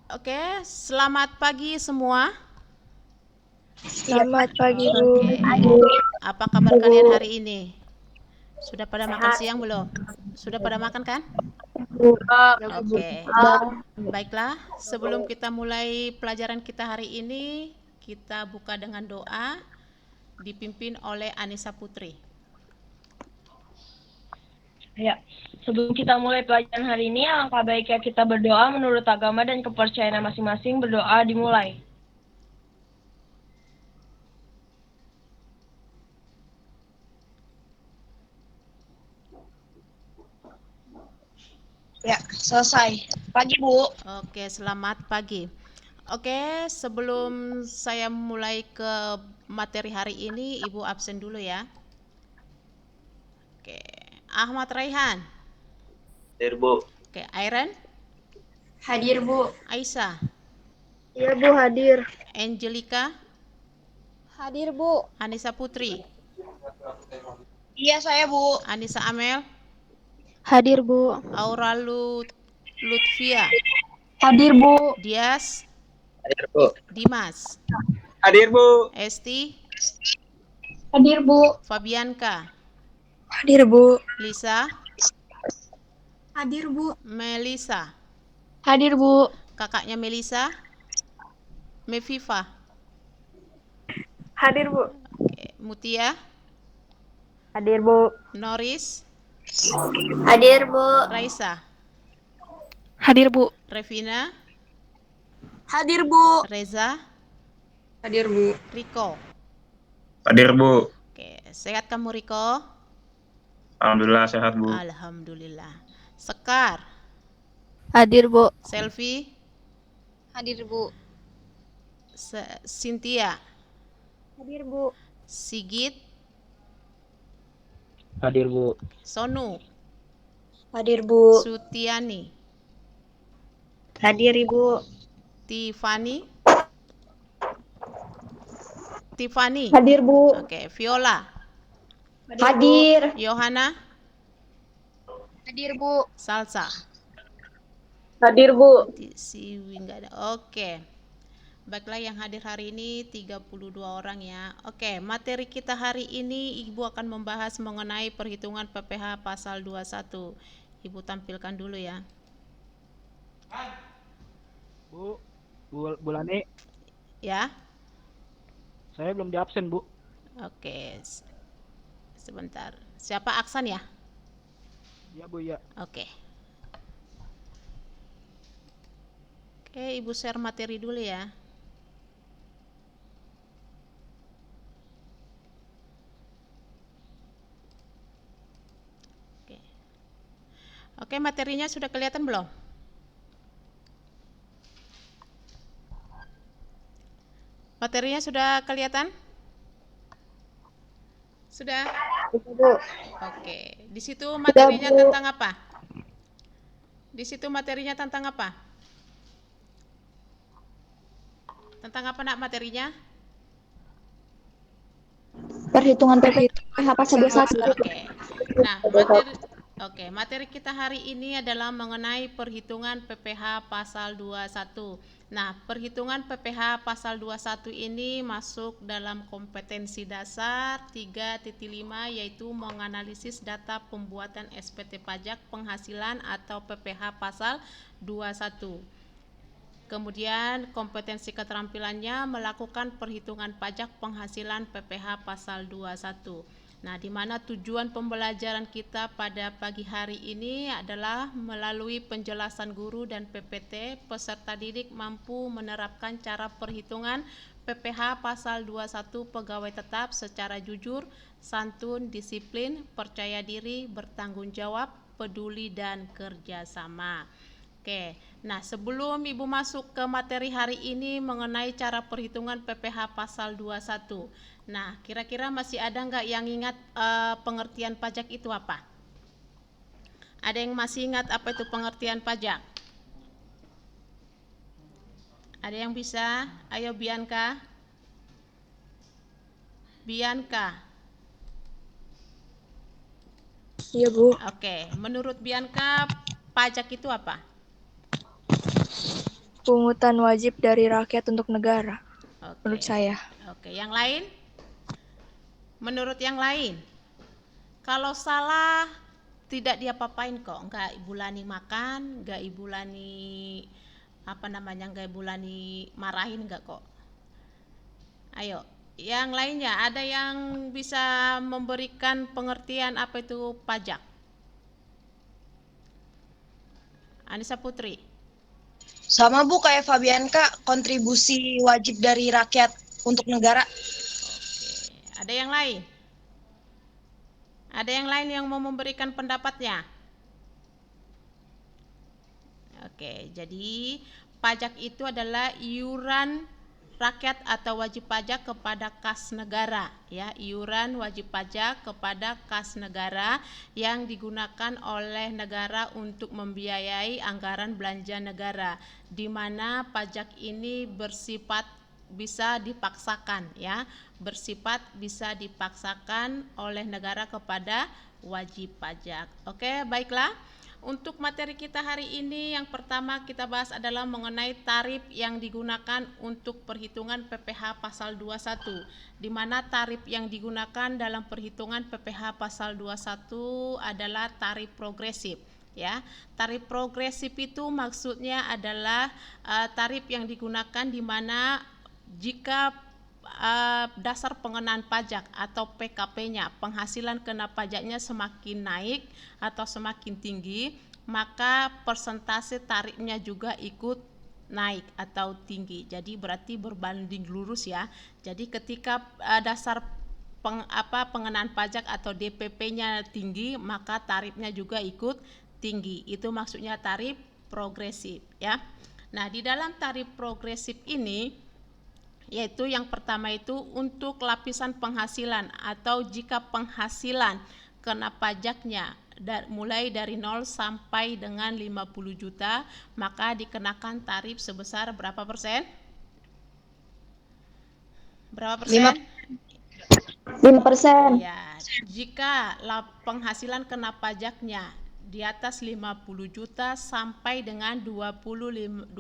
Oke, selamat pagi semua. Selamat pagi, Bu. Oke, apa kabar kalian hari ini? Sudah pada makan siang belum? Sudah pada makan kan? Oke, baiklah. Sebelum kita mulai pelajaran kita hari ini, kita buka dengan doa dipimpin oleh Anissa Putri. Ya, sebelum kita mulai pelajaran hari ini, alangkah baiknya kita berdoa menurut agama dan kepercayaan masing-masing. Berdoa dimulai. Ya, selesai. Pagi, Bu. Oke, selamat pagi. Oke, sebelum saya mulai ke materi hari ini, Ibu absen dulu ya. Oke, Ahmad Raihan. Hadir, Bu. Oke, Airen, Hadir, Bu. Aisyah, Iya, Bu, hadir. Angelica, Hadir, Bu. Anissa Putri, Iya, saya, Bu. Anissa Amel, Hadir, Bu. Aura Lutfia, Hadir, Bu. Dias, Hadir, Bu. Dimas, Hadir, Bu. Esti, Hadir, Bu. Fabianka, Hadir, Bu. Lisa, Hadir, Bu. Melisa, Hadir, Bu. kakaknya Melisa, Meviva, Hadir, Bu. oke, Mutia, Hadir, Bu. Noris, Hadir, Bu. Raisa, Hadir, Bu. Revina, Hadir, Bu. Reza, Hadir, Bu. Riko. Hadir, Bu. Oke, sehat kamu Riko? Alhamdulillah sehat, Bu. Alhamdulillah. Sekar, Hadir, Bu. Selvi, Hadir, Bu. Cynthia, Hadir, Bu. Sigit, Hadir, Bu. Sonu, Hadir, Bu. Sutiani, Hadir, Ibu. Tiffany, Hadir, Bu. oke, Viola, Hadir. Yohana, Hadir, Bu. Salsa. Hadir, Bu. Si nggak ada. Oke. Baiklah, yang hadir hari ini 32 orang ya. Oke, materi kita hari ini Ibu akan membahas mengenai perhitungan PPh pasal 21. Ibu tampilkan dulu ya. Bu Lani, Ya. saya belum di absen, Bu. Oke. Sebentar. Siapa Aksan ya? Ya, Bu, ya. Oke. Oke, Ibu share materi dulu ya. Oke. Oke, materinya sudah kelihatan belum? Materinya sudah kelihatan? Sudah? Oke. Di situ materinya tentang apa? Di situ materinya tentang apa? Tentang apa nak materinya? Perhitungan PPh pasal 21. Oke. Nah, materi kita hari ini adalah mengenai perhitungan PPh pasal 21. Nah, perhitungan PPh pasal 21 ini masuk dalam kompetensi dasar 3.5 yaitu menganalisis data pembuatan SPT pajak penghasilan atau PPh pasal 21. Kemudian kompetensi keterampilannya melakukan perhitungan pajak penghasilan PPh pasal 21. Nah, di mana tujuan pembelajaran kita pada pagi hari ini adalah melalui penjelasan guru dan PPT, peserta didik mampu menerapkan cara perhitungan PPh pasal 21 pegawai tetap secara jujur, santun, disiplin, percaya diri, bertanggung jawab, peduli, dan kerjasama. Oke, nah sebelum Ibu masuk ke materi hari ini mengenai cara perhitungan PPh pasal 21. Nah, kira-kira masih ada nggak yang ingat pengertian pajak itu apa? Ada yang masih ingat apa itu pengertian pajak? Ada yang bisa? Ayo Bianca. Bianca. Iya, Bu. Oke, menurut Bianca pajak itu apa? pungutan wajib dari rakyat untuk negara. Oke. Menurut saya. Oke, yang lain? Menurut yang lain? Kalau salah tidak diapa-apain kok, nggak Ibu Lani makan, nggak Ibu Lani nggak Ibu Lani marahin nggak kok. Ayo, yang lainnya ada yang bisa memberikan pengertian apa itu pajak? Anissa Putri. Sama Bu kayak Fabianka, kontribusi wajib dari rakyat untuk negara. Oke, ada yang lain? Ada yang lain yang mau memberikan pendapatnya? Oke, jadi pajak itu adalah iuran rakyat atau wajib pajak kepada kas negara, ya, iuran wajib pajak kepada kas negara yang digunakan oleh negara untuk membiayai anggaran belanja negara, di mana pajak ini bersifat bisa dipaksakan, ya, bersifat bisa dipaksakan oleh negara kepada wajib pajak. Oke, baiklah. Untuk materi kita hari ini yang pertama kita bahas adalah mengenai tarif yang digunakan untuk perhitungan PPh pasal 21, di mana tarif yang digunakan dalam perhitungan PPh pasal 21 adalah tarif progresif, ya. Tarif progresif itu maksudnya adalah tarif yang digunakan di mana jika dasar pengenaan pajak atau PKP-nya, penghasilan kena pajaknya semakin naik atau semakin tinggi, maka persentase tarifnya juga ikut naik atau tinggi. Jadi berarti berbanding lurus, ya. Jadi ketika dasar pengenaan pajak atau DPP-nya tinggi, maka tarifnya juga ikut tinggi. Itu maksudnya tarif progresif, ya. Nah, di dalam tarif progresif ini yaitu yang pertama itu untuk lapisan penghasilan atau jika penghasilan kena pajaknya mulai dari 0 sampai dengan 50 juta, maka dikenakan tarif sebesar berapa persen? Berapa persen? 5%. Ya, jika penghasilan kena pajaknya di atas 50 juta sampai dengan 250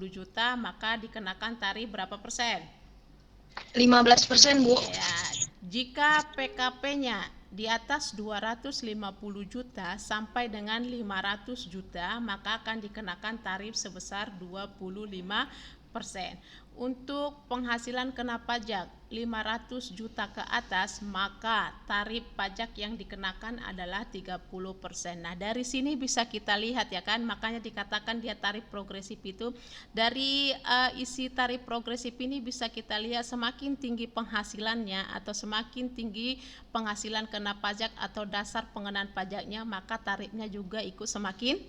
juta, maka dikenakan tarif berapa persen? 15%, Bu. Ya, jika PKP-nya di atas 250 juta sampai dengan 500 juta, maka akan dikenakan tarif sebesar 25%. Untuk penghasilan kena pajak 500 juta ke atas, maka tarif pajak yang dikenakan adalah 30%. Nah, dari sini bisa kita lihat, ya kan, makanya dikatakan dia tarif progresif itu. Dari isi tarif progresif ini bisa kita lihat semakin tinggi penghasilannya atau semakin tinggi penghasilan kena pajak atau dasar pengenaan pajaknya, maka tarifnya juga ikut semakin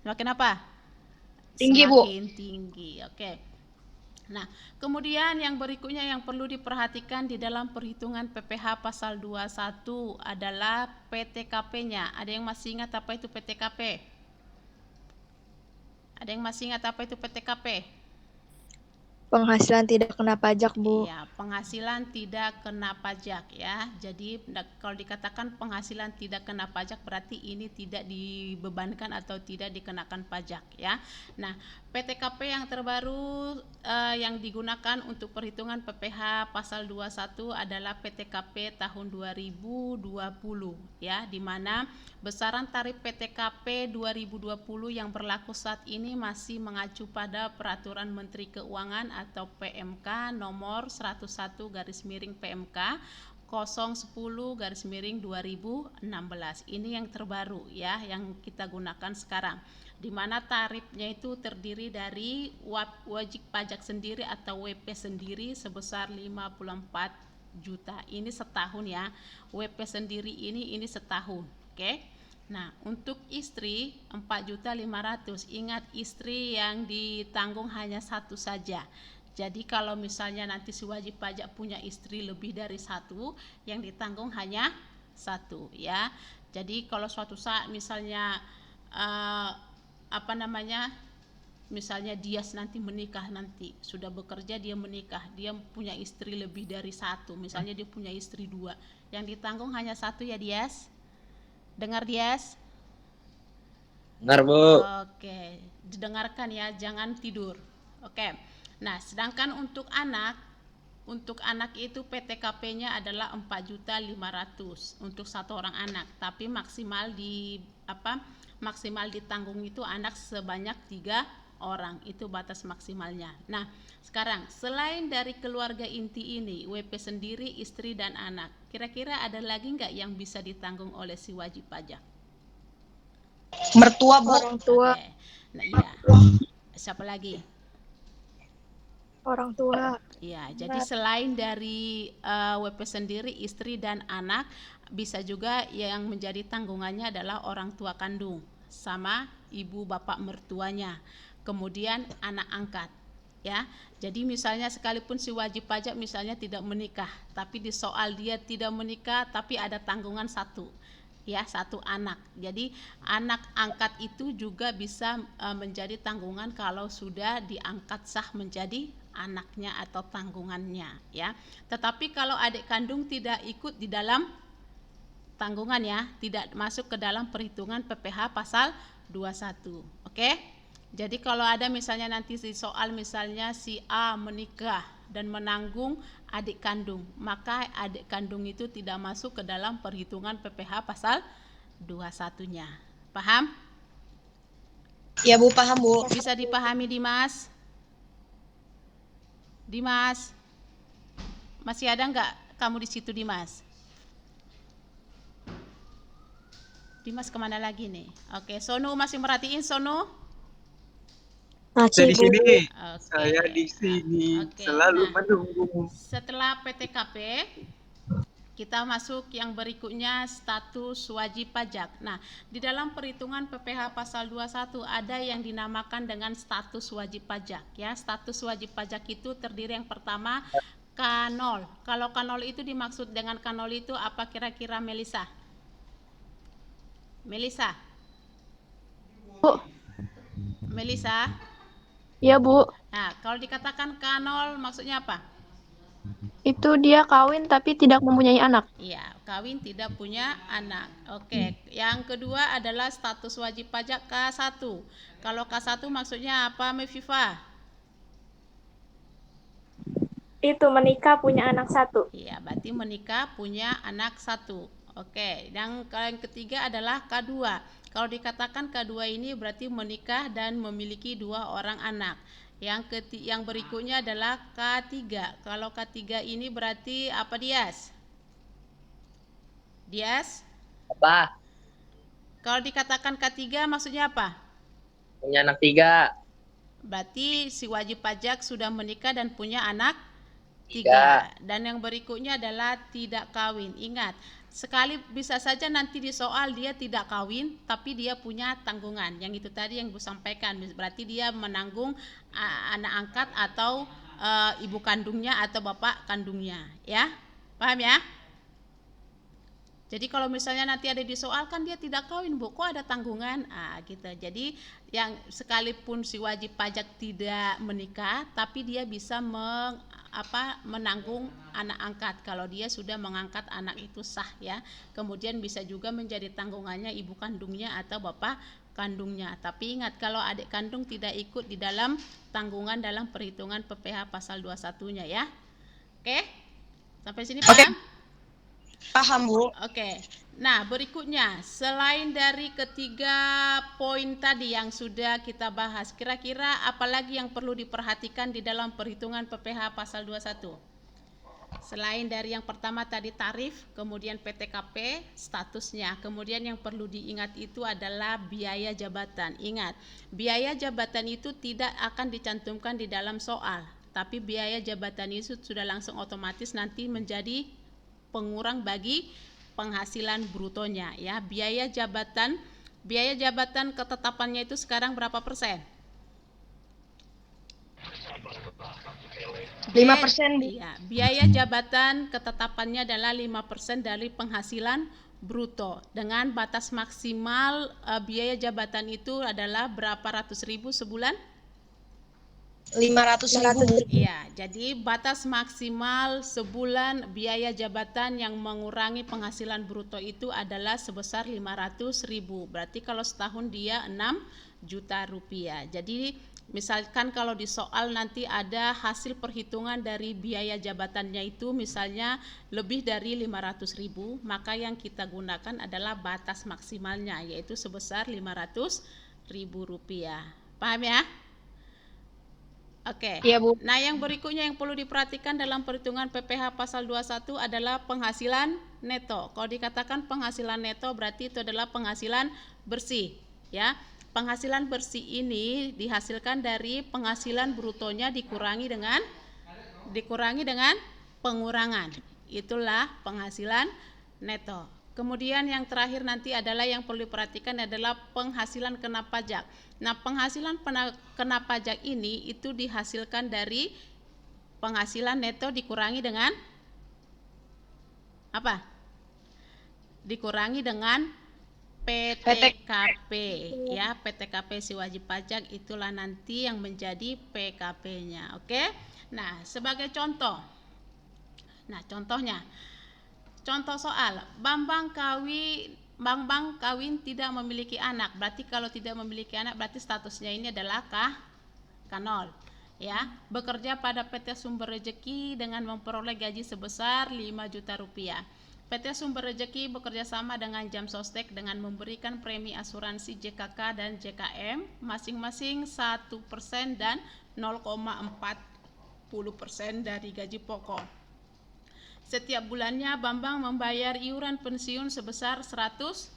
apa? Tinggi, Bu. Semakin tinggi. Oke. Nah, kemudian yang berikutnya yang perlu diperhatikan di dalam perhitungan PPh pasal 21 adalah PTKP-nya. Ada yang masih ingat apa itu PTKP? Ada yang masih ingat apa itu PTKP? Penghasilan tidak kena pajak, Bu. Iya, penghasilan tidak kena pajak, ya. Jadi kalau dikatakan penghasilan tidak kena pajak berarti ini tidak dibebankan atau tidak dikenakan pajak, ya. Nah, PTKP yang terbaru yang digunakan untuk perhitungan PPh pasal 21 adalah PTKP tahun 2020, ya, di mana besaran tarif PTKP 2020 yang berlaku saat ini masih mengacu pada Peraturan Menteri Keuangan atau PMK nomor 101/PMK 010/2016. Ini yang terbaru, ya, yang kita gunakan sekarang, di mana tarifnya itu terdiri dari wajib pajak sendiri atau WP sendiri sebesar 54 juta. Ini setahun, ya. WP sendiri ini setahun. Oke. Nah, untuk istri 4.500.000. Ingat, istri yang ditanggung hanya satu saja. Jadi kalau misalnya nanti si wajib pajak punya istri lebih dari satu, yang ditanggung hanya satu, ya. Jadi kalau suatu saat misalnya misalnya dia nanti menikah, nanti sudah bekerja, dia menikah, dia punya istri lebih dari satu, misalnya dia punya istri 2, yang ditanggung hanya satu, ya, Dias. Dengar, Dias? Dengar, Bu. Oke, didengarkan ya, jangan tidur. Oke. Nah, sedangkan untuk anak itu PTKP-nya adalah 4.500.000 untuk satu orang anak, tapi maksimal ditanggung itu anak sebanyak 3 orang, itu batas maksimalnya. Nah, sekarang selain dari keluarga inti ini, WP sendiri, istri dan anak, kira-kira ada lagi nggak yang bisa ditanggung oleh si wajib pajak? Mertua, Bu. Orang tua. Oke. Nah, iya. Siapa lagi? Orang tua. Ya, jadi selain dari WP sendiri, istri dan anak, bisa juga yang menjadi tanggungannya adalah orang tua kandung sama ibu bapak mertuanya, kemudian anak angkat. Ya, jadi misalnya sekalipun si wajib pajak misalnya tidak menikah, tapi di soal dia tidak menikah, tapi ada tanggungan satu, ya, satu anak. Jadi anak angkat itu juga bisa menjadi tanggungan kalau sudah diangkat sah menjadi anaknya atau tanggungannya, ya. Tetapi kalau adik kandung tidak ikut di dalam tanggungan, ya, tidak masuk ke dalam perhitungan PPh pasal 21. Oke? Jadi kalau ada misalnya nanti di soal misalnya si A menikah dan menanggung adik kandung, maka adik kandung itu tidak masuk ke dalam perhitungan PPh pasal 21-nya. Paham? Ya, Bu, paham, Bu. Bisa dipahami, Dimas? Dimas, masih ada nggak kamu di situ, Dimas? Dimas kemana lagi nih? Oke, Sono masih merhatiin, Sono? Masih, Dari Bu. sini, Oke. saya di sini Oke, selalu nah, menunggu. setelah PTKP, kita masuk yang berikutnya, status wajib pajak. Nah, di dalam perhitungan PPh pasal 21 ada yang dinamakan dengan status wajib pajak, ya. Status wajib pajak itu terdiri yang pertama K0. Kalau K0 itu dimaksud dengan K0 itu apa kira-kira, Melisa? Melisa? Bu. Melisa? Iya, Bu. Nah, kalau dikatakan K0 maksudnya apa? Itu dia kawin tapi tidak mempunyai anak. Iya, kawin tidak punya anak. Oke, yang kedua adalah status wajib pajak K1. Kalau K1 maksudnya apa, Mefifa? Itu menikah punya anak 1. Iya, berarti menikah punya anak 1. Oke, yang ketiga adalah K2. Kalau dikatakan K2 ini berarti menikah dan memiliki 2 orang anak. Yang berikutnya adalah K3. Kalau K3 ini berarti apa, Dias? Dias? Apa? Kalau dikatakan K3 maksudnya apa? Punya anak 3. Berarti si wajib pajak sudah menikah dan punya anak 3. Dan yang berikutnya adalah tidak kawin. Ingat, sekali bisa saja nanti di soal dia tidak kawin tapi dia punya tanggungan. Yang itu tadi yang Ibu sampaikan, berarti dia menanggung anak angkat atau ibu kandungnya atau bapak kandungnya, ya. Paham ya? Jadi kalau misalnya nanti ada di soal kan dia tidak kawin, Bu, kok ada tanggungan? Gitu. Jadi yang sekalipun si wajib pajak tidak menikah tapi dia bisa menanggung anak angkat kalau dia sudah mengangkat anak itu sah, ya. Kemudian bisa juga menjadi tanggungannya ibu kandungnya atau bapak kandungnya. Tapi ingat, kalau adik kandung tidak ikut di dalam tanggungan dalam perhitungan PPh pasal 21-nya, ya. Oke? Sampai sini paham? Paham, Bu. Oke. Nah, berikutnya, selain dari ketiga poin tadi yang sudah kita bahas, kira-kira apa lagi yang perlu diperhatikan di dalam perhitungan PPh pasal 21? Selain dari yang pertama tadi tarif, kemudian PTKP, statusnya, kemudian yang perlu diingat itu adalah biaya jabatan. Ingat, biaya jabatan itu tidak akan dicantumkan di dalam soal, tapi biaya jabatan itu sudah langsung otomatis nanti menjadi pengurang bagi penghasilan brutonya, ya. Biaya jabatan ketetapannya itu sekarang berapa persen? 5%, Bu. Iya, biaya jabatan ketetapannya adalah 5% dari penghasilan bruto dengan batas maksimal biaya jabatan itu adalah berapa ratus ribu sebulan? 500.000, Bu. Iya, jadi batas maksimal sebulan biaya jabatan yang mengurangi penghasilan bruto itu adalah sebesar 500.000. Berarti kalau setahun dia 6 juta rupiah. Jadi misalkan kalau di soal nanti ada hasil perhitungan dari biaya jabatannya itu misalnya lebih dari 500.000, maka yang kita gunakan adalah batas maksimalnya yaitu sebesar 500.000 rupiah. Paham ya? Oke. Iya, Bu. Nah, yang berikutnya yang perlu diperhatikan dalam perhitungan PPh pasal 21 adalah penghasilan neto. Kalau dikatakan penghasilan neto berarti itu adalah penghasilan bersih, ya. Penghasilan bersih ini dihasilkan dari penghasilan brutonya dikurangi dengan pengurangan. Itulah penghasilan neto. Kemudian yang terakhir nanti adalah yang perlu diperhatikan adalah penghasilan kena pajak. Nah, penghasilan kena pajak ini itu dihasilkan dari penghasilan neto dikurangi dengan apa? Dikurangi dengan PTKP, ya. PTKP si wajib pajak itulah nanti yang menjadi PKP-nya. Oke? Nah, sebagai contoh. Nah, contohnya contoh soal, Bambang kawin tidak memiliki anak. Berarti kalau tidak memiliki anak berarti statusnya ini adalah K0. Ya, bekerja pada PT Sumber Rejeki dengan memperoleh gaji sebesar 5 juta rupiah. PT Sumber Rejeki bekerja sama dengan Jam Sostek dengan memberikan premi asuransi JKK dan JKM masing-masing 1% dan 0,40% dari gaji pokok. Setiap bulannya Bambang membayar iuran pensiun sebesar 100.000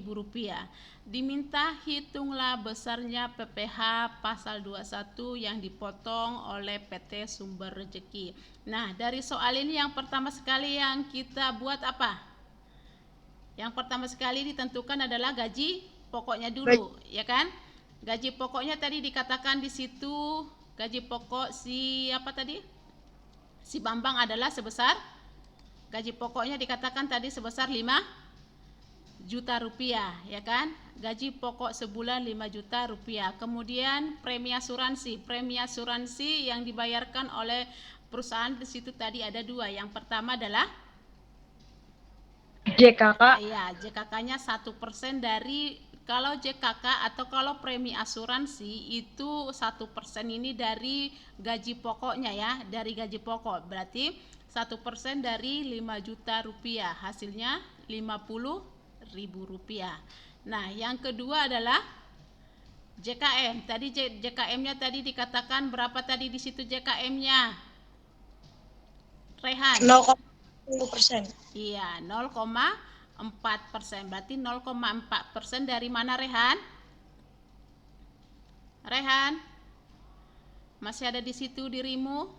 rupiah. Diminta hitunglah besarnya PPh pasal 21 yang dipotong oleh PT Sumber Rejeki. Nah, dari soal ini yang pertama sekali yang kita buat apa? Yang pertama sekali ditentukan adalah gaji pokoknya dulu, ya kan? Gaji pokoknya tadi dikatakan di situ, gaji pokok si Bambang adalah sebesar, gaji pokoknya dikatakan tadi sebesar 5 juta rupiah, ya kan? Gaji pokok sebulan 5 juta rupiah. Kemudian premi asuransi. Premi asuransi yang dibayarkan oleh perusahaan di situ tadi ada 2. Yang pertama adalah JKK. Iya, JKK-nya 1% dari, kalau JKK atau kalau premi asuransi itu 1% ini dari gaji pokoknya, ya, dari gaji pokok. Berarti 1% dari 5 juta rupiah, hasilnya 50.000 rupiah. Nah, yang kedua adalah JKM. Tadi JKM-nya tadi dikatakan berapa tadi di situ JKM-nya? Rehan? 0,10%. Iya, 0,4%. Berarti 0,4% dari mana, Rehan? Rehan? Masih ada di situ dirimu?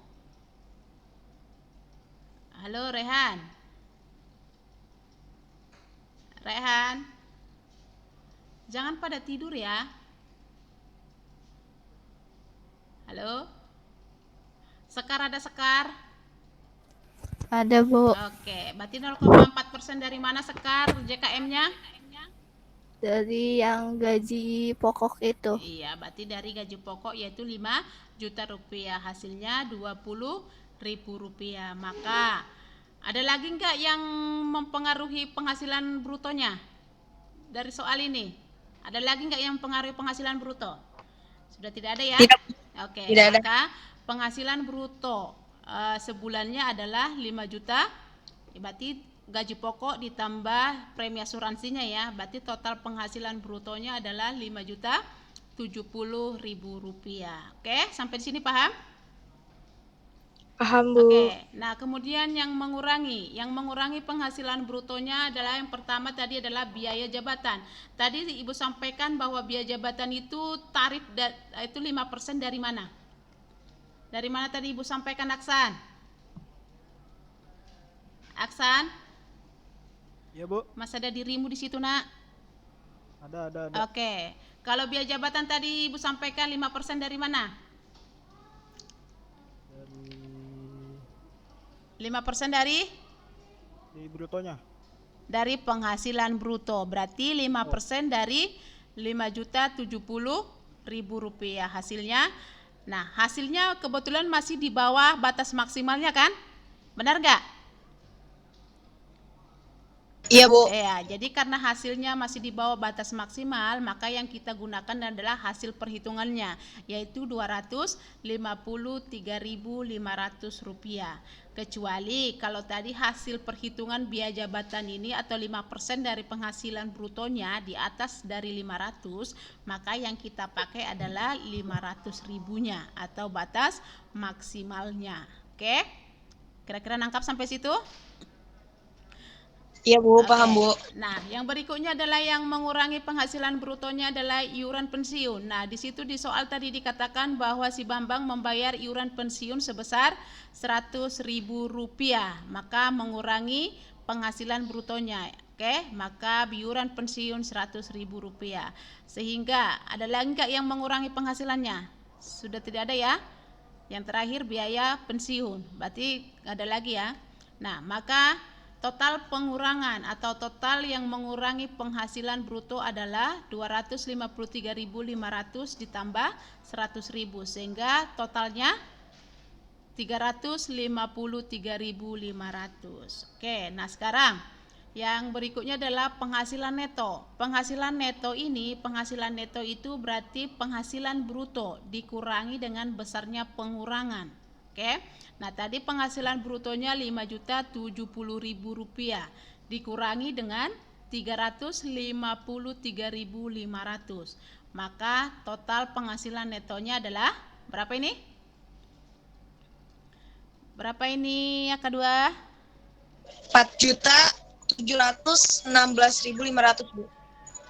Halo, Rehan? Rehan? Jangan pada tidur ya. Halo? Sekar ada Sekar? Ada, Bu. Oke, berarti 0,4% dari mana Sekar JKM-nya? Dari yang gaji pokok itu. Iya, berarti dari gaji pokok yaitu 5 juta rupiah, hasilnya 20.000 rupiah. Maka ada lagi nggak yang mempengaruhi penghasilan brutonya dari soal ini? Ada lagi nggak yang mempengaruhi penghasilan bruto? Sudah tidak ada ya? Tidak. Oke, Tidak ada. maka penghasilan bruto sebulannya adalah 5 juta. Berarti gaji pokok ditambah premi asuransinya, ya. Berarti total penghasilan brutonya adalah 5.070.000 rupiah. Oke, sampai di sini paham? Paham, Bu. Oke, nah kemudian yang mengurangi penghasilan brutonya adalah yang pertama tadi adalah biaya jabatan. Tadi Ibu sampaikan bahwa biaya jabatan itu tarif itu 5% dari mana? Dari mana tadi Ibu sampaikan, Aksan? Aksan? Iya, Bu. Masih ada dirimu di situ, Nak? Ada. Oke, kalau biaya jabatan tadi Ibu sampaikan 5% dari mana? 5% dari brutonya. Dari penghasilan bruto. Berarti 5% dari 5.070.000 rupiah. Hasilnya Nah, hasilnya kebetulan masih di bawah batas maksimalnya kan? Benar nggak? Iya, Bu. Ya, jadi karena hasilnya masih di bawah batas maksimal, maka yang kita gunakan adalah hasil perhitungannya, yaitu Rp253.500. Kecuali kalau tadi hasil perhitungan biaya jabatan ini atau 5% dari penghasilan brutonya di atas dari 500, maka yang kita pakai adalah 500 ribunya atau batas maksimalnya. Oke? Kira-kira nangkap sampai situ? Iya, Bu, Oke. paham, Bu. Nah, yang berikutnya adalah yang mengurangi penghasilan brutonya adalah iuran pensiun. Nah, di situ di soal tadi dikatakan bahwa si Bambang membayar iuran pensiun sebesar Rp100.000, maka mengurangi penghasilan brutonya. Oke, maka iuran pensiun Rp100.000. Sehingga ada lagi nggak yang mengurangi penghasilannya? Sudah tidak ada ya? Yang terakhir biaya pensiun. Berarti ada lagi ya. Nah, maka total pengurangan atau total yang mengurangi penghasilan bruto adalah 253.500 ditambah 100.000 sehingga totalnya 353.500. Oke, nah sekarang yang berikutnya adalah penghasilan neto. Penghasilan neto itu berarti penghasilan bruto dikurangi dengan besarnya pengurangan. Oke. Nah, tadi penghasilan brutonya Rp5.070.000 dikurangi dengan 353.500. Maka total penghasilan netonya adalah berapa ini? Berapa ini yang kedua? 4.716.500, Bu.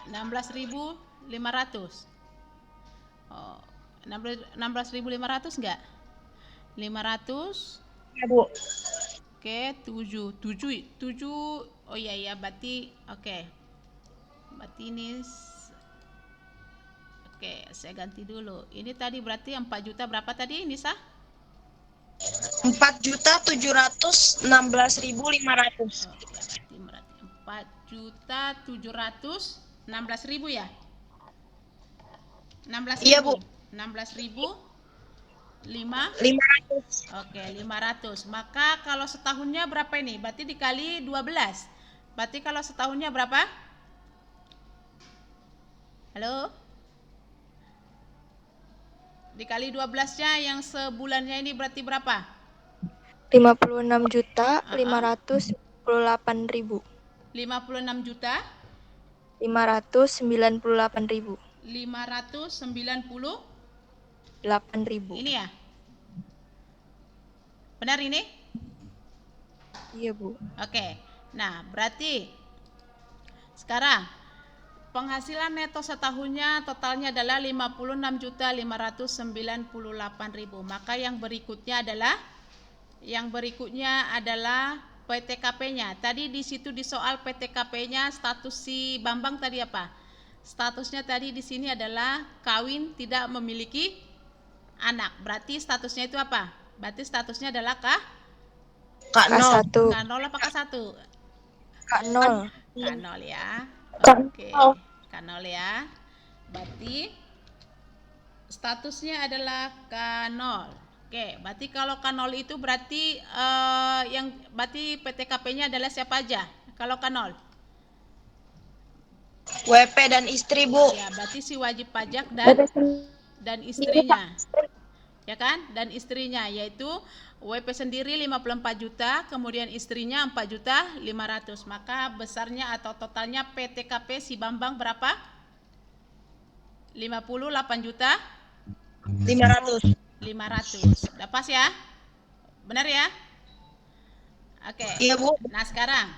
16.500. Oh, 16.500 enggak? 500. Iya, Bu. Oke, 7. Oh iya, berarti oke. Berarti ini oke, saya ganti dulu. Ini tadi berarti 4 juta berapa tadi, Nisa? 4.716.500. Oh, berarti 4.716.000 ya? 16.000. Iya, Bu. 16.000 500. Oke, 500. Maka kalau setahunnya berapa ini? Berarti dikali 12. Berarti kalau setahunnya berapa? Halo? Dikali 12-nya yang sebulannya ini berarti berapa? 56.598.000. 56 juta 598.000. 598.000. Ini ya? Benar ini? Iya, Bu. Oke. Nah, berarti sekarang penghasilan neto setahunnya totalnya adalah 56.598.000. Maka yang berikutnya adalah PTKP-nya. Tadi di situ di soal PTKP-nya status si Bambang tadi apa? Statusnya tadi di sini adalah kawin tidak memiliki anak. Berarti statusnya itu apa? Berarti statusnya adalah K1. K0 apa K1? K0. K0 ya. Oke. K0 ya. Berarti statusnya adalah K0. Oke, berarti kalau K0 itu berarti berarti PTKP-nya adalah siapa aja? Kalau K0? WP dan istri, Bu. Ya, berarti si wajib pajak dan istrinya. Ya kan? Dan istrinya yaitu WP sendiri 54 juta, kemudian istrinya 4.500.000. Maka besarnya atau totalnya PTKP si Bambang berapa? 58.500. 500. Udah pas ya? Benar ya? Oke. Iya, Bu. Nah, sekarang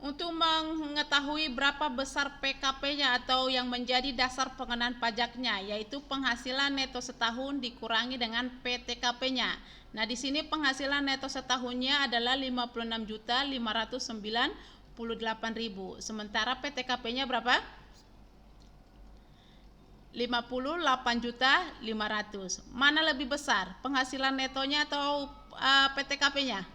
untuk mengetahui berapa besar PKP-nya atau yang menjadi dasar pengenaan pajaknya, yaitu penghasilan neto setahun dikurangi dengan PTKP-nya. Nah, di sini penghasilan neto setahunnya adalah 56.598.000. Sementara PTKP-nya berapa? 58.500.000. Mana lebih besar? Penghasilan netonya atau PTKP-nya?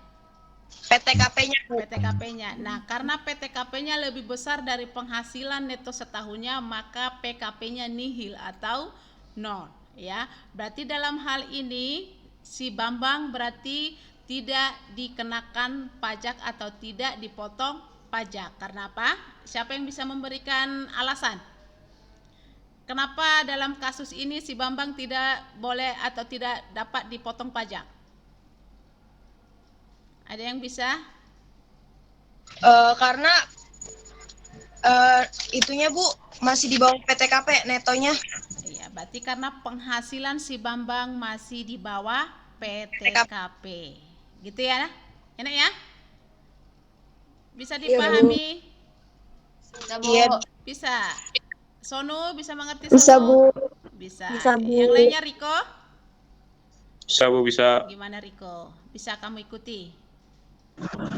PTKP-nya, Bu. PTKP-nya. Nah, karena PTKP-nya lebih besar dari penghasilan neto setahunnya, maka PKP-nya nihil atau nol. Ya, berarti dalam hal ini si Bambang berarti tidak dikenakan pajak atau tidak dipotong pajak. Karena apa? Siapa yang bisa memberikan alasan? Kenapa dalam kasus ini si Bambang tidak boleh atau tidak dapat dipotong pajak? Ada yang bisa? Karena itunya Bu masih di bawah PTKP netonya. Iya, berarti karena penghasilan si Bambang masih di bawah PTKP. Gitu ya? Enak ya? Bisa dipahami? Iya. Bisa. Sono bisa mengerti Bisa, Sono? Bu. Bisa. Bisa, Bu. Yang lainnya Riko? Bisa Bu, bisa. Gimana Riko? Bisa kamu ikuti?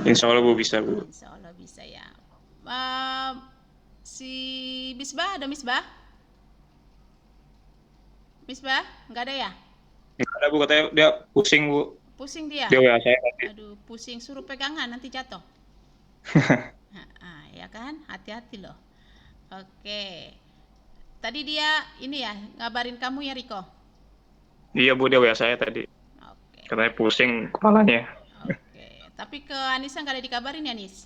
Insya Allah Bu, bisa Bu. Insya Allah bisa ya. Si Misbah ada Misbah? Misbah? Nggak ada ya? Nggak ada Bu, katanya dia pusing Bu. Pusing dia? Dia WA saya tadi. Aduh, pusing. Suruh pegangan nanti jatuh. Ya kan? Hati-hati loh. Oke. Tadi dia ini ya, ngabarin kamu ya Riko? Iya Bu, dia WA saya tadi. Oke. Katanya pusing kepalanya. Oke. Tapi ke Anissa nggak ada dikabarin ya, Nis?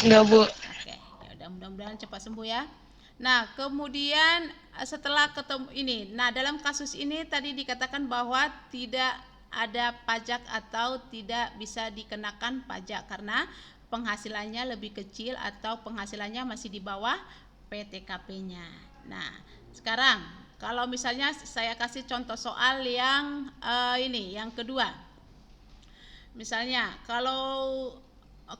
Enggak Bu. Oke. Ya udah, mudah-mudahan cepat sembuh ya. Nah, kemudian setelah ketemu ini, nah dalam kasus ini tadi dikatakan bahwa tidak ada pajak atau tidak bisa dikenakan pajak karena penghasilannya lebih kecil atau penghasilannya masih di bawah PTKP-nya. Nah, sekarang kalau misalnya saya kasih contoh soal yang ini, yang kedua. Misalnya kalau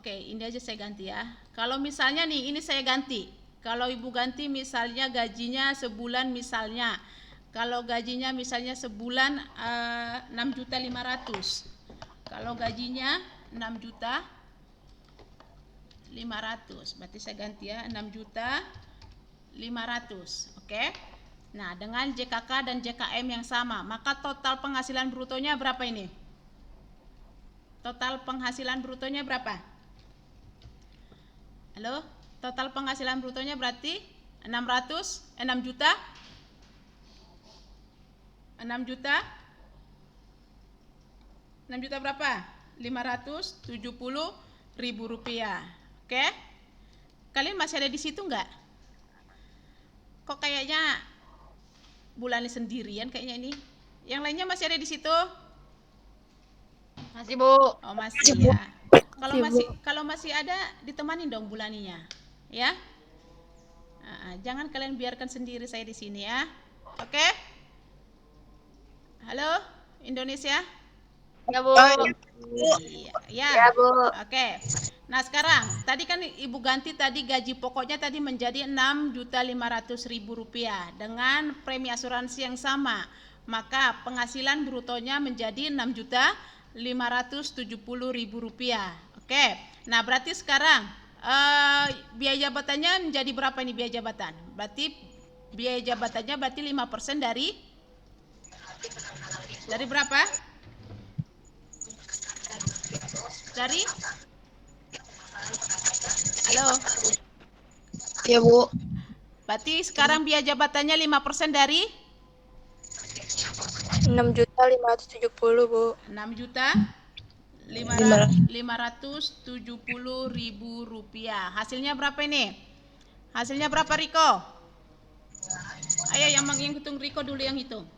ini aja saya ganti ya. Kalau misalnya nih, ini saya ganti. Kalau Ibu ganti misalnya gajinya sebulan misalnya. Kalau gajinya misalnya sebulan 6.500.000. Kalau gajinya 6.500.000. Berarti saya ganti ya 6.500.000. Oke. Nah, dengan JKK dan JKM yang sama, maka total penghasilan brutonya berapa ini? Total penghasilan brutonya berapa? Halo? Total penghasilan brutonya berarti 6 juta? 6 juta? 6 juta berapa? 570.000 rupiah. Oke? Kalian masih ada di situ enggak? Kok kayaknya Bulani sendirian kayaknya ini? Yang lainnya masih ada di situ? Masih Bu. Oh, masih ya. Kalau masih ada ditemanin dong Bulaninya. Ya. Jangan kalian biarkan sendiri saya di sini ya. Oke? Halo Indonesia? Ya Bu. Iya, ya. Bu. Oke. Nah, sekarang tadi kan Ibu ganti tadi gaji pokoknya tadi menjadi 6.500.000 rupiah dengan premi asuransi yang sama. Maka penghasilan brutonya menjadi 6.570.000 rupiah. Oke. Nah, berarti sekarang biaya jabatannya menjadi berapa ini biaya jabatan? Berarti biaya jabatannya berarti 5% dari berapa? Dari? Halo? Iya Bu. Berarti sekarang biaya jabatannya 5% dari? 6.570.000, Bu. 6.570.000 rupiah. Hasilnya berapa ini? Hasilnya berapa Riko? Ayo yang menghitung Riko dulu yang hitung.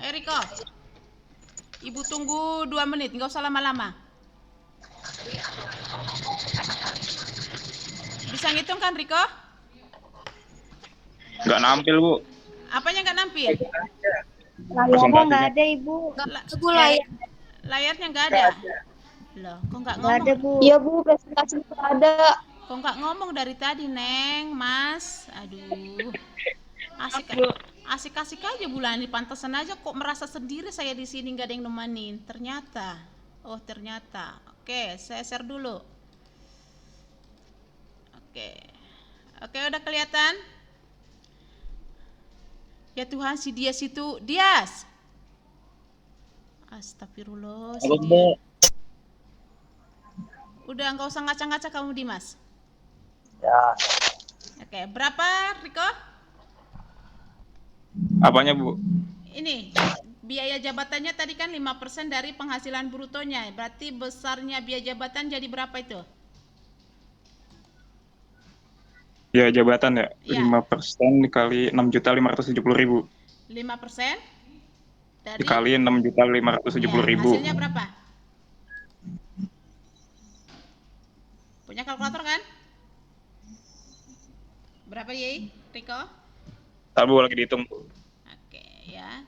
Ayo Riko. Ibu tunggu 2 menit, nggak usah lama-lama. Bisa ngitung kan Riko? Nggak nampil Bu. Apanya nggak nampil? Layarnya nggak ada Ibu. Layarnya nggak ada. Loh, kok nggak Nggak ada ngomong? Bu. Iya, Bu, presentasi itu ada. Kok nggak ngomong dari tadi, Neng, Mas? Aduh. Asik-asik aja Bulani, pantesan aja kok merasa sendiri saya di sini nggak ada yang nemenin. Ternyata. Oke, saya share dulu. Oke, udah kelihatan? Ya Tuhan, si Dias itu, Dias. Astagfirullah, si Dias. Udah nggak usah ngaca-ngaca kamu Dimas. Ya. Oke, berapa Riko? Apanya, Bu? Ini biaya jabatannya tadi kan 5% dari penghasilan brutonya. Berarti besarnya biaya jabatan jadi berapa itu? Ya, jabatan ya. Ya. 5% dikali 6.570.000. 5% dari Dikali 6.570.000. hasilnya berapa? Punya kalkulator kan? Berapa Yei? Riko? Ntar, Bu, lagi dihitung, Bu. Oke ya.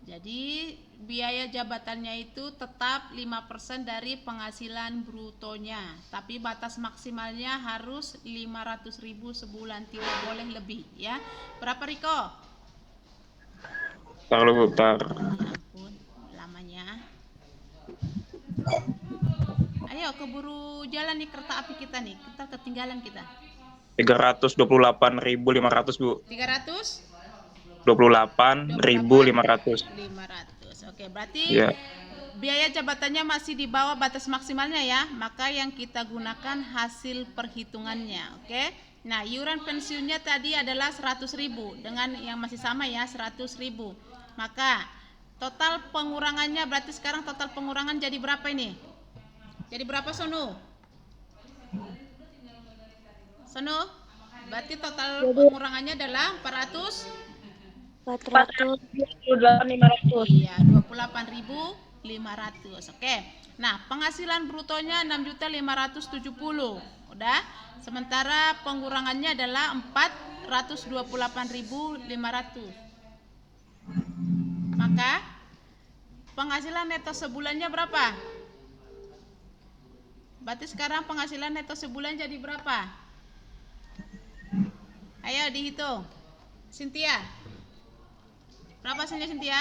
Jadi biaya jabatannya itu tetap 5% dari penghasilan brutonya. Tapi batas maksimalnya harus 500.000 sebulan, tidak boleh lebih ya. Berapa Riko? Ntar dulu, Bu, ntar. Ya ampun, lamanya. Ayo keburu jalan nih kereta api kita nih. Kita ketinggalan kita. 328.500, Bu. 300? 28.500. 500. Oke, berarti Ya. biaya jabatannya masih di bawah batas maksimalnya ya. Maka yang kita gunakan hasil perhitungannya. Oke. Nah, iuran pensiunnya tadi adalah 100.000 dengan yang masih sama ya, 100.000. Maka total pengurangannya berarti sekarang total pengurangan jadi berapa ini? Jadi berapa Sonu? Sonu? Berarti total pengurangannya adalah 400? 428.500. Iya, 28.500. Oke. Nah, penghasilan brutonya 6.570. Udah. Sementara pengurangannya adalah 428.500. Maka penghasilan neto sebulannya berapa? Berarti sekarang penghasilan neto sebulan jadi berapa? Ayo dihitung. Cynthia. Berapa hasilnya Cynthia?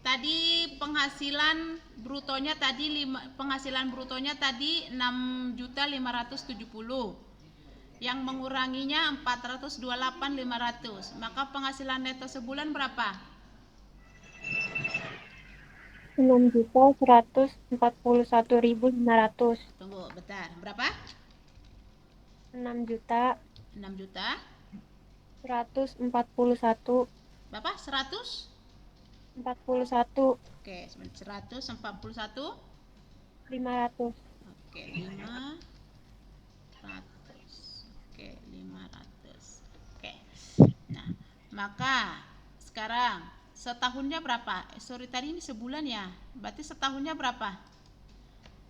Tadi penghasilan brutonya tadi 6.570. Yang menguranginya 428.500. Maka penghasilan neto sebulan berapa? 6.141.500. Tunggu bentar. Berapa? 6 juta 6 juta 141 berapa? 100? 41 Oke, 141 500. Oke, 500. Oke, 500. Oke. Nah, maka sekarang setahunnya berapa? Sorry, tadi ini sebulan ya. Berarti setahunnya berapa?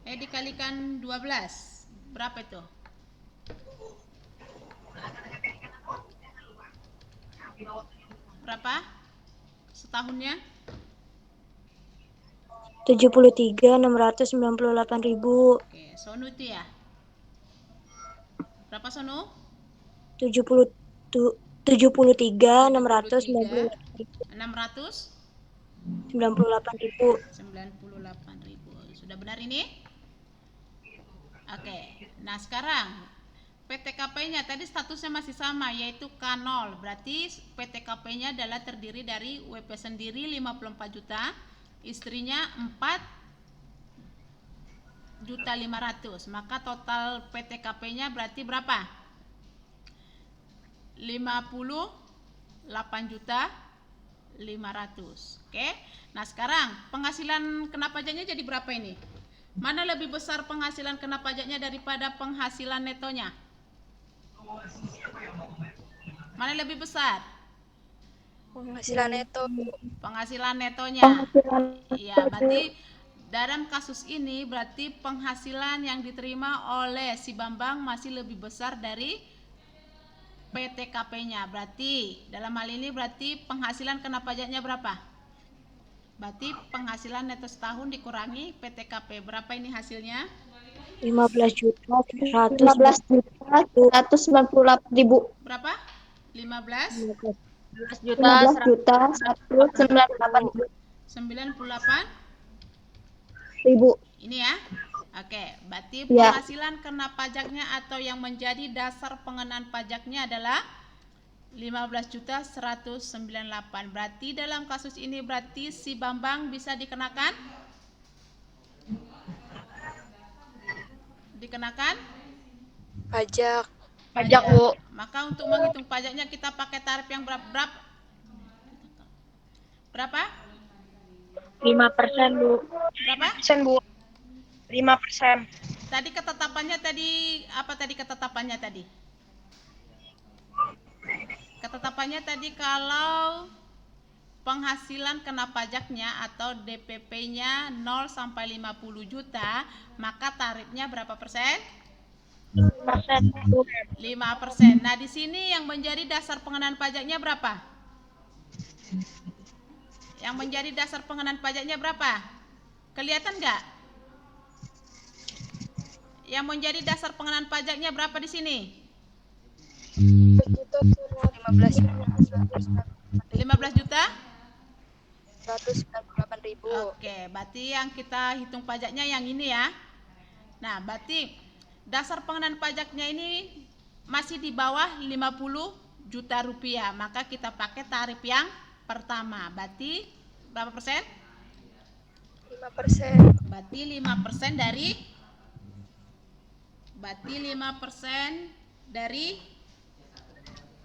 Dikalikan 12. Berapa itu? Berapa? Setahunnya? 73.698.000. Oke, Sonu itu ya. Berapa Sonu? 73.698.000. 98.000. Sudah benar ini? Oke. Nah, sekarang PTKP-nya tadi statusnya masih sama yaitu K0. Berarti PTKP-nya adalah terdiri dari WP sendiri 54 juta, istrinya 4.500.000. Maka total PTKP-nya berarti berapa? 58.500.000. Oke. Nah, sekarang penghasilan kena pajaknya jadi berapa ini? Mana lebih besar penghasilan kena pajaknya daripada penghasilan netonya? Mana lebih besar? Penghasilan neto. Penghasilan netonya. Penghasilan Iya, berarti dalam kasus ini berarti penghasilan yang diterima oleh si Bambang masih lebih besar dari PTKP-nya. Berarti dalam hal ini berarti penghasilan kena pajaknya berapa? Berarti penghasilan neto setahun dikurangi PTKP. Berapa ini hasilnya? 15.198.000. 15.198.000. Berapa? 15? 15.198.000. Ini ya. Oke, berarti Ya. penghasilan kena pajaknya atau yang menjadi dasar pengenaan pajaknya adalah 15.198. Berarti dalam kasus ini berarti si Bambang bisa dikenakan Pajak. Pajak, Bu. Maka untuk menghitung pajaknya kita pakai tarif yang berapa? Berapa? 5%, Bu. Berapa? Persen, Bu. 5%. Tadi ketetapannya tadi apa tadi ketetapannya tadi? Ketetapannya tadi kalau penghasilan kena pajaknya atau DPP-nya 0 sampai 50 juta, maka tarifnya berapa persen? 5%, Bu. 5%. Nah, di sini yang menjadi dasar pengenaan pajaknya berapa? Yang menjadi dasar pengenaan pajaknya berapa? Kelihatan nggak? Yang menjadi dasar pengenaan pajaknya berapa di sini? 15 juta? 198.000. Oke, berarti yang kita hitung pajaknya yang ini ya. Nah, berarti dasar pengenaan pajaknya ini masih di bawah 50 juta rupiah. Maka kita pakai tarif yang pertama. Berarti berapa persen? 5%. Berarti 5% dari 5% dari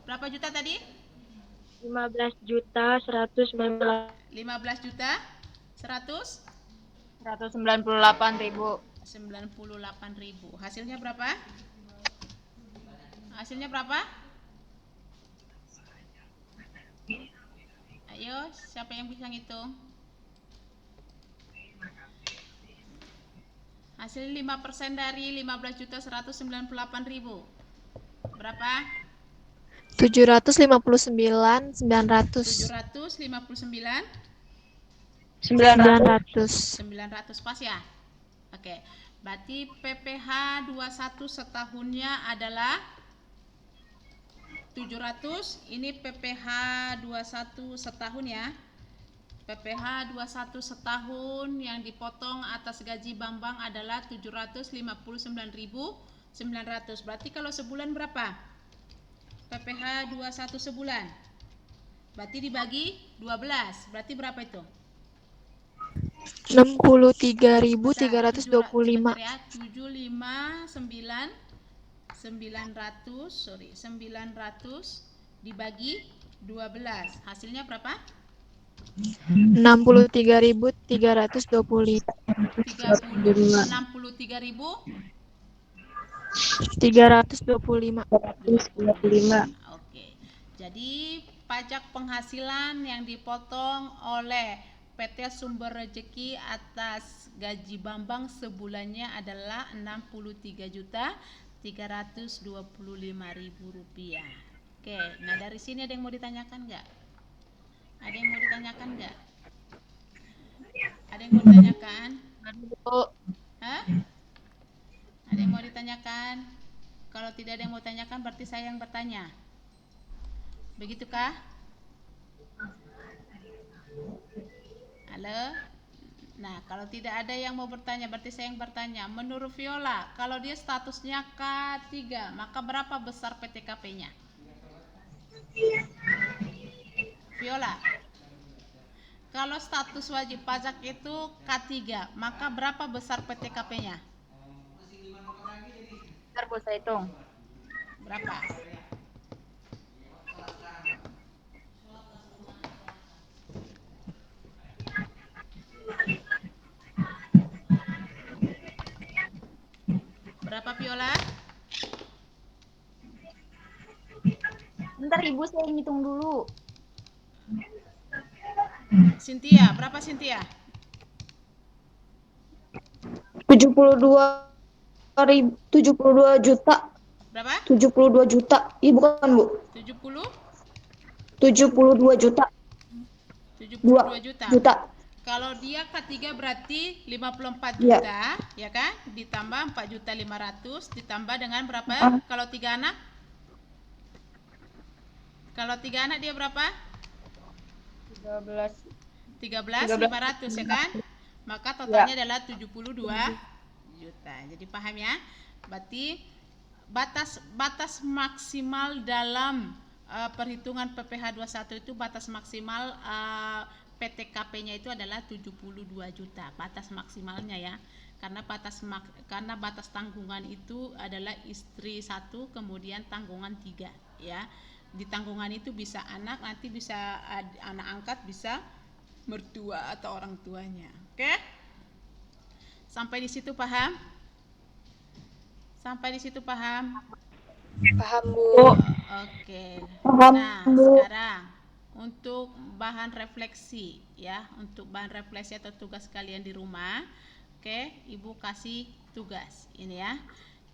berapa juta tadi? 15.198.000. 15 juta 100 198.000. 98.000. Hasilnya berapa? Hasilnya berapa? Ayo, siapa yang bisa ngitung? Hasil 5% dari 15.198.000. Berapa? 759.900. 759 900 pas ya? Oke. Berarti PPh 21 setahunnya adalah 700. Ini PPh 21 setahun ya. PPh 21 setahun yang dipotong atas gaji Bambang adalah 759.900. Berarti kalau sebulan berapa? PPh 21 sebulan. Berarti dibagi 12. Berarti berapa itu? 63.325. 759 900 dibagi 12. Hasilnya berapa? 63.325. 63.000 325. Oke. Jadi pajak penghasilan yang dipotong oleh PT Sumber Rezeki atas gaji Bambang sebulannya adalah Rp63.325.000. Oke, nah dari sini ada yang mau ditanyakan nggak? Ada yang mau ditanyakan nggak? Ada yang mau ditanyakan? Hah? Ada yang mau ditanyakan? Kalau tidak ada yang mau tanyakan berarti saya yang bertanya. Begitukah? Halo? Nah, kalau tidak ada yang mau bertanya berarti saya yang bertanya. Menurut Viola, kalau dia statusnya K3, maka berapa besar PTKP-nya? Viola, kalau status wajib pajak itu K3, maka berapa besar PTKP-nya? Ntar Bu saya hitung. Berapa? Berapa Viola? Bentar Ibu saya ngitung dulu. Cynthia, berapa Cynthia? 72 juta. Berapa? 72 juta. Iya bukan Bu. 70? 72 juta. 72 juta. Juta. Kalau dia K3 berarti 54 Iya. juta, ya kan? Ditambah 4.500.000 ditambah dengan berapa? Kalau 3 anak? Kalau 3 anak dia berapa? 13.500 ya kan? Maka totalnya adalah 72 juta. Jadi paham ya? Berarti batas maksimal dalam perhitungan PPh 21 itu batas maksimal PTKP-nya itu adalah 72 juta, batas maksimalnya ya. karena batas tanggungan itu adalah istri 1 kemudian tanggungan 3 ya. Di tanggungan itu bisa anak, nanti bisa anak angkat, bisa mertua atau orang tuanya. Oke? Sampai di situ paham? Sampai di situ paham? Paham, Bu. Oke. Paham, Nah, Bu. sekarang untuk bahan refleksi ya, untuk bahan refleksi atau tugas kalian di rumah. Oke, Ibu kasih tugas. Ini ya.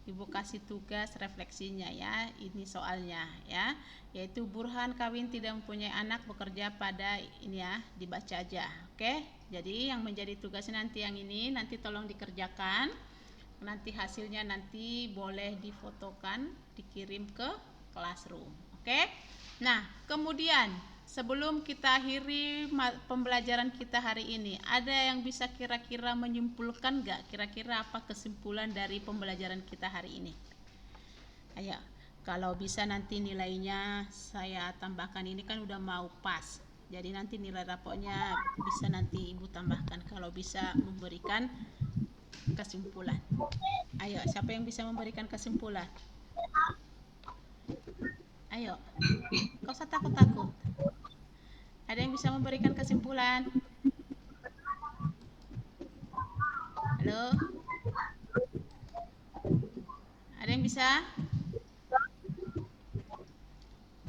Ibu kasih tugas refleksinya ya. Ini soalnya ya, yaitu Burhan kawin tidak mempunyai anak, bekerja pada ini ya, dibaca aja. Oke? Jadi yang menjadi tugasnya nanti yang ini nanti tolong dikerjakan. Nanti hasilnya nanti boleh difotokan, dikirim ke classroom. Oke? Nah, kemudian sebelum kita akhiri pembelajaran kita hari ini, ada yang bisa kira-kira menyimpulkan nggak? Kira-kira apa kesimpulan dari pembelajaran kita hari ini? Ayo, kalau bisa nanti nilainya saya tambahkan, ini kan udah mau pas. Jadi nanti nilai rapotnya bisa nanti Ibu tambahkan kalau bisa memberikan kesimpulan. Ayo, siapa yang bisa memberikan kesimpulan? Ayo, kau usah takut-takut. Ada yang bisa memberikan kesimpulan? Halo? Ada yang bisa?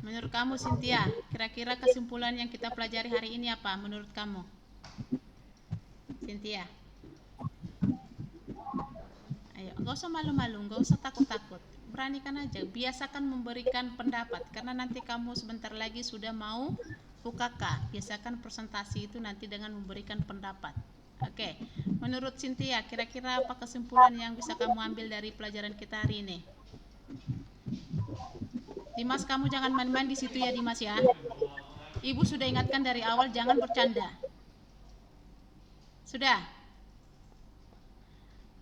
Menurut kamu, Cynthia, kira-kira kesimpulan yang kita pelajari hari ini apa menurut kamu? Cynthia? Ayo, nggak usah malu-malu, nggak usah takut-takut. Beranikan aja, biasakan memberikan pendapat. Karena nanti kamu sebentar lagi sudah mau UKK. Biasakan presentasi itu nanti dengan memberikan pendapat. Oke, menurut Cynthia, kira-kira apa kesimpulan yang bisa kamu ambil dari pelajaran kita hari ini? Dimas, kamu jangan main-main di situ ya, Dimas ya. Ibu sudah ingatkan dari awal, jangan bercanda. Sudah?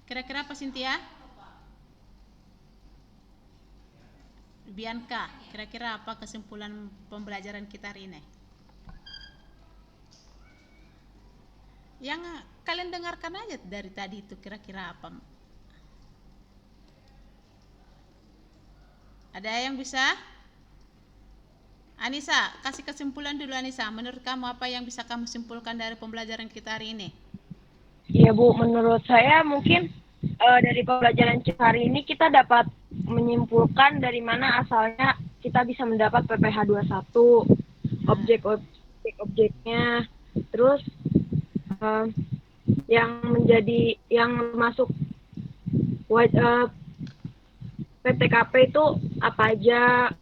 Kira-kira apa, Cynthia? Bianca, kira-kira apa kesimpulan pembelajaran kita hari ini? Yang kalian dengarkan aja dari tadi itu kira-kira apa? Ada yang bisa? Anissa, kasih kesimpulan dulu Anissa. Menurut kamu apa yang bisa kamu simpulkan dari pembelajaran kita hari ini? Ya Bu, menurut saya mungkin dari pembelajaran hari ini kita dapat menyimpulkan dari mana asalnya kita bisa mendapat PPH 21, objek-objeknya, terus yang masuk PTKP itu apa aja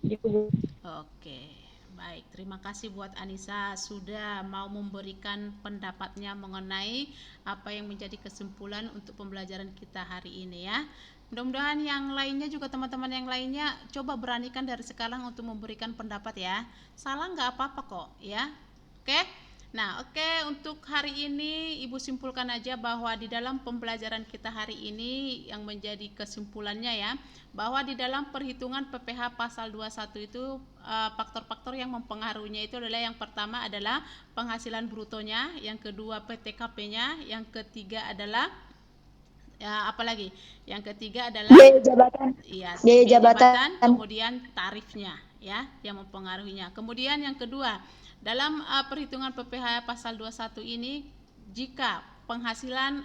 gitu. Oke, baik. Terima kasih buat Anissa sudah mau memberikan pendapatnya mengenai apa yang menjadi kesimpulan untuk pembelajaran kita hari ini ya. Mudah-mudahan yang lainnya juga teman-teman yang lainnya coba beranikan dari sekarang untuk memberikan pendapat ya. Salah nggak apa-apa kok ya. Oke? Nah, untuk hari ini Ibu simpulkan aja bahwa di dalam pembelajaran kita hari ini yang menjadi kesimpulannya ya, bahwa di dalam perhitungan PPH pasal 21 itu faktor-faktor yang mempengaruhinya itu adalah yang pertama adalah penghasilan brutonya, yang kedua PTKP-nya, yang ketiga adalah apalagi? Yang ketiga adalah Biaya jabatan. Iya, Biaya jabatan. kemudian tarifnya ya yang mempengaruhinya. Kemudian yang kedua, dalam perhitungan PPH pasal 21 ini jika penghasilan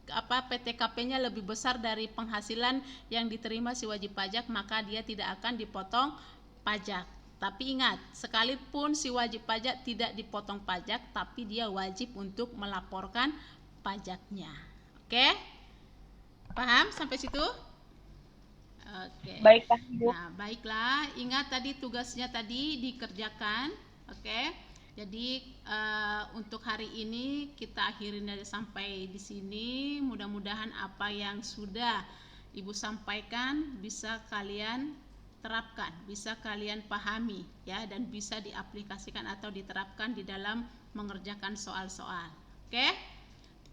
PTKP-nya lebih besar dari penghasilan yang diterima si wajib pajak, maka dia tidak akan dipotong pajak. Tapi ingat, sekalipun si wajib pajak tidak dipotong pajak, tapi dia wajib untuk melaporkan pajaknya. Oke? Paham sampai situ? Oke. Baik, Pak Bu. Nah, baiklah. Ingat tadi tugasnya tadi dikerjakan. Oke. Jadi untuk hari ini kita akhirin aja sampai di sini. Mudah-mudahan apa yang sudah Ibu sampaikan bisa kalian terapkan, bisa kalian pahami ya, dan bisa diaplikasikan atau diterapkan di dalam mengerjakan soal-soal. Oke?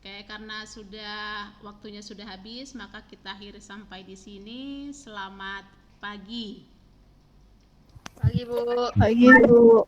Oke, karena waktunya sudah habis, maka kita akhiri sampai di sini. Selamat pagi. Pagi, Bu. Pagi Bu.